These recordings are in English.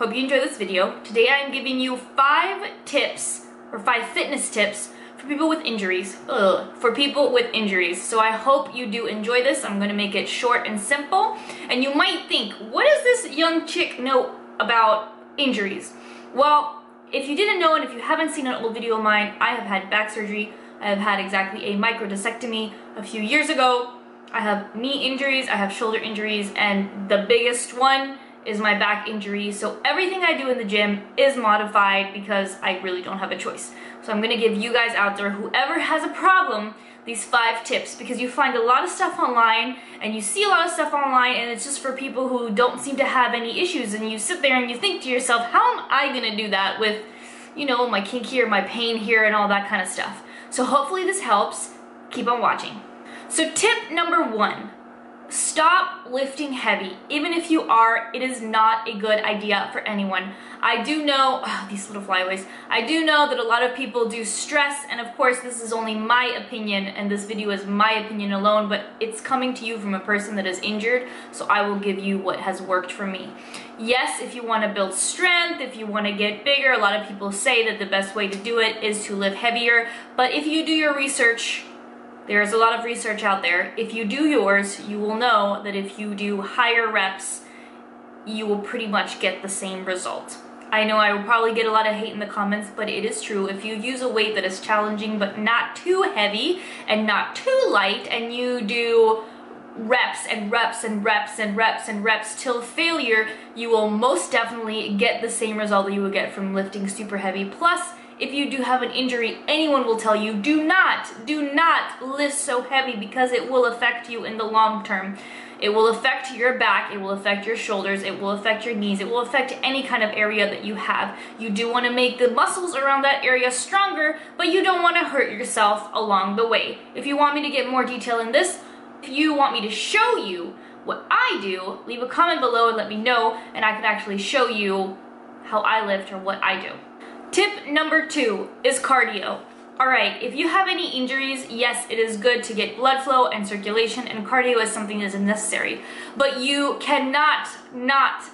Hope you enjoy this video. Today I am giving you 5 tips, or 5 fitness tips for people with injuries. So I hope you do enjoy this. I'm gonna make it short and simple. And you might think, what does this young chick know about injuries? Well, if you didn't know and if you haven't seen an old video of mine, I have had back surgery. I have had exactly a microdiscectomy a few years ago. I have knee injuries, I have shoulder injuries, and the biggest one is my back injury. So everything I do in the gym is modified because I really don't have a choice. So I'm gonna give you guys out there, whoever has a problem, these 5 tips, because you find a lot of stuff online and you see a lot of stuff online and it's just for people who don't seem to have any issues, and you sit there and you think to yourself, how am I gonna do that with, you know, my kink here, my pain here, and all that kind of stuff. So hopefully this helps. Keep on watching. So tip number 1, stop lifting heavy. Even if you are, it is not a good idea for anyone. I do know, these little flyaways, I do know that a lot of people do stress, and of course this is only my opinion, and this video is my opinion alone, but it's coming to you from a person that is injured, so I will give you what has worked for me. Yes, if you want to build strength, if you want to get bigger, a lot of people say that the best way to do it is to lift heavier, but if you do your research, there's a lot of research out there. If you do yours, you will know that if you do higher reps, you will pretty much get the same result. I know I will probably get a lot of hate in the comments, but it is true. If you use a weight that is challenging but not too heavy and not too light, and you do reps and reps and reps and reps and reps till failure, you will most definitely get the same result that you would get from lifting super heavy. Plus, if you do have an injury, anyone will tell you, do not lift so heavy because it will affect you in the long term. It will affect your back, it will affect your shoulders, it will affect your knees, it will affect any kind of area that you have. You do want to make the muscles around that area stronger, but you don't want to hurt yourself along the way. If you want me to get more detail in this, if you want me to show you what I do, leave a comment below and let me know, and I can actually show you how I lift or what I do. Tip number 2 is cardio. Alright, if you have any injuries, yes, it is good to get blood flow and circulation, and cardio is something that is necessary. But you cannot not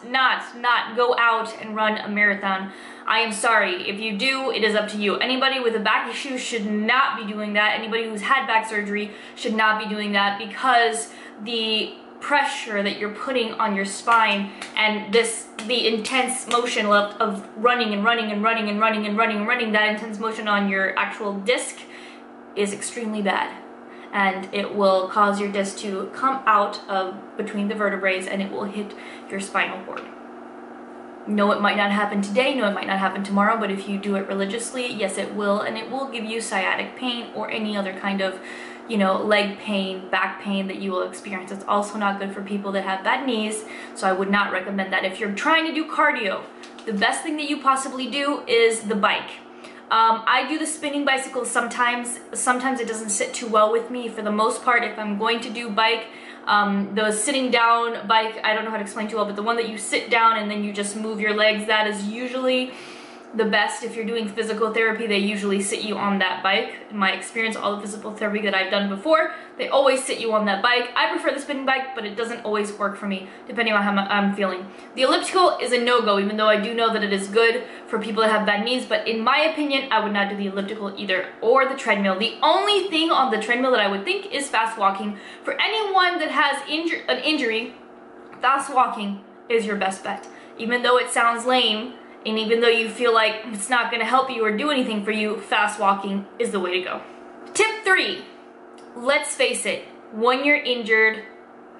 go out and run a marathon. I am sorry. If you do, it is up to you. Anybody with a back issue should not be doing that. Anybody who's had back surgery should not be doing that, because the pressure that you're putting on your spine and the intense motion of running and running and running and running and running and running, that intense motion on your actual disc is extremely bad, and it will cause your disc to come out of between the vertebrae and it will hit your spinal cord. No, it might not happen today, no, it might not happen tomorrow, but if you do it religiously, yes, it will, and it will give you sciatic pain or any other kind of, you know, leg pain, back pain that you will experience. It's also not good for people that have bad knees, so I would not recommend that. If you're trying to do cardio, the best thing that you possibly do is the bike. I do the spinning bicycle sometimes. Sometimes it doesn't sit too well with me. For the most part, if I'm going to do bike, the sitting down bike, I don't know how to explain too well, but the one that you sit down and then you just move your legs, that is usually the best. If you're doing physical therapy, they usually sit you on that bike. In my experience, all the physical therapy that I've done before, they always sit you on that bike. I prefer the spinning bike, but it doesn't always work for me, depending on how I'm feeling. The elliptical is a no-go, even though I do know that it is good for people that have bad knees, but in my opinion, I would not do the elliptical either, or the treadmill. The only thing on the treadmill that I would think is fast walking. For anyone that has an injury, fast walking is your best bet. Even though it sounds lame, and even though you feel like it's not going to help you or do anything for you, fast walking is the way to go. Tip 3, let's face it, when you're injured,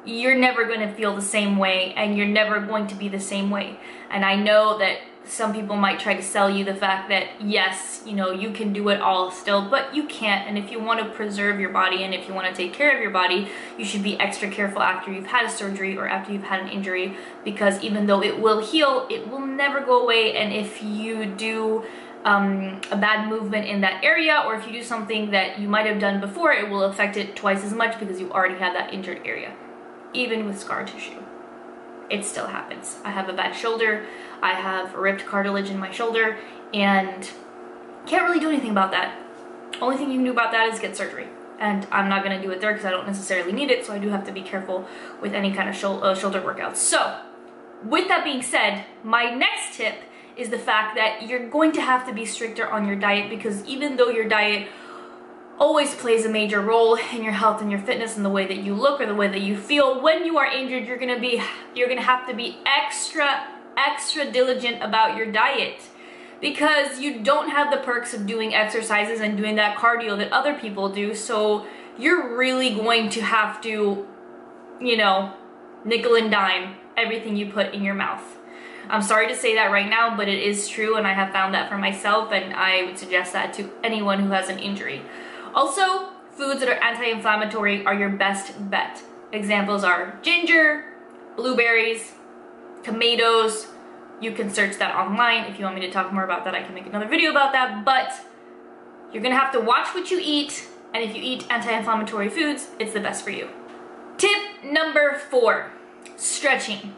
you're never going to feel the same way, and you're never going to be the same way. And I know that some people might try to sell you the fact that, yes, you know, you can do it all still, but you can't. And if you want to preserve your body and if you want to take care of your body, you should be extra careful after you've had a surgery or after you've had an injury, because even though it will heal, it will never go away. And if you do a bad movement in that area, or if you do something that you might have done before, it will affect it twice as much because you already have that injured area. Even with scar tissue, it still happens. I have a bad shoulder, I have ripped cartilage in my shoulder, and can't really do anything about that. Only thing you can do about that is get surgery. And I'm not gonna do it there because I don't necessarily need it, so I do have to be careful with any kind of shoulder workouts. So, with that being said, my next tip is the fact that you're going to have to be stricter on your diet, because even though your diet always plays a major role in your health and your fitness and the way that you look or the way that you feel, when you are injured, you're gonna have to be extra diligent about your diet, because you don't have the perks of doing exercises and doing that cardio that other people do. So you're really going to have to, you know, nickel and dime everything you put in your mouth. I'm sorry to say that right now, but it is true, and I have found that for myself, and I would suggest that to anyone who has an injury. Also, foods that are anti-inflammatory are your best bet. Examples are ginger, blueberries, tomatoes. You can search that online. If you want me to talk more about that, I can make another video about that, but you're gonna have to watch what you eat, and if you eat anti-inflammatory foods, it's the best for you. Tip number 4, stretching.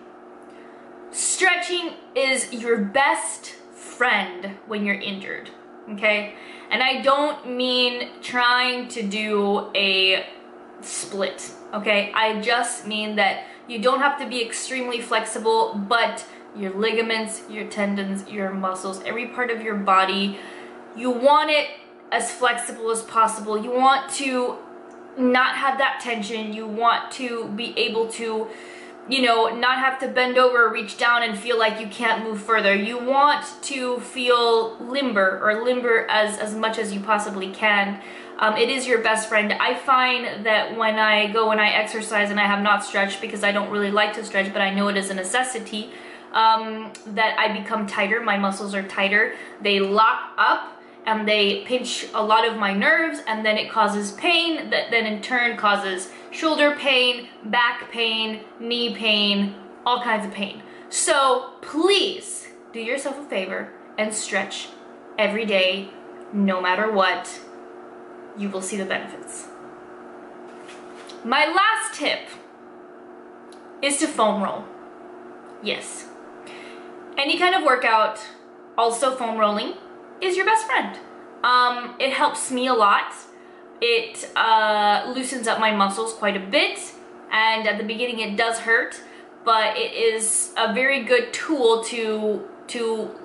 Stretching is your best friend when you're injured, okay? And I don't mean trying to do a split, okay? I just mean that you don't have to be extremely flexible, but your ligaments, your tendons, your muscles, every part of your body, you want it as flexible as possible. You want to not have that tension. You want to be able to, you know, not have to bend over or reach down and feel like you can't move further. You want to feel limber, or limber as much as you possibly can. It is your best friend. I find that when I go and I exercise and I have not stretched, because I don't really like to stretch, but I know it is a necessity, that I become tighter. My muscles are tighter. They lock up and they pinch a lot of my nerves, and then it causes pain that then in turn causes shoulder pain, back pain, knee pain, all kinds of pain. So please do yourself a favor and stretch every day, no matter what. You will see the benefits. My last tip is to foam roll. Yes. Any kind of workout, also foam rolling, is your best friend. It helps me a lot. It loosens up my muscles quite a bit, and at the beginning it does hurt, but it is a very good tool to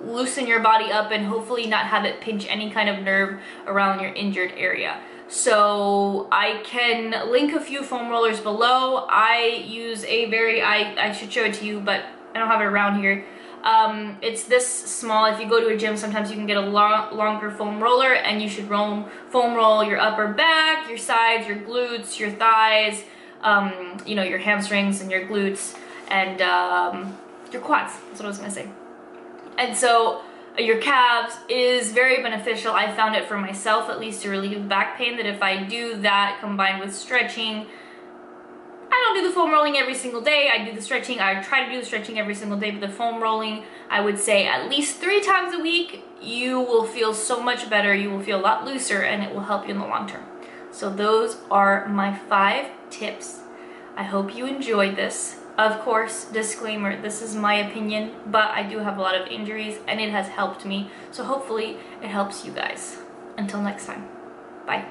loosen your body up and hopefully not have it pinch any kind of nerve around your injured area. So I can link a few foam rollers below. I use a I should show it to you, but I don't have it around here. It's this small. If you go to a gym, sometimes you can get a longer foam roller, and you should foam roll your upper back, your sides, your glutes, your thighs, you know, your hamstrings and your glutes, and your quads. That's what I was gonna say. And so your calves is very beneficial. I found it for myself, at least, to relieve back pain, that if I do that combined with stretching, I don't do the foam rolling every single day. I do the stretching. I try to do the stretching every single day, but the foam rolling, I would say at least 3 times a week, you will feel so much better. You will feel a lot looser, and it will help you in the long term. So those are my 5 tips. I hope you enjoyed this. Of course, disclaimer, this is my opinion, but I do have a lot of injuries, and it has helped me. So hopefully it helps you guys. Until next time, bye.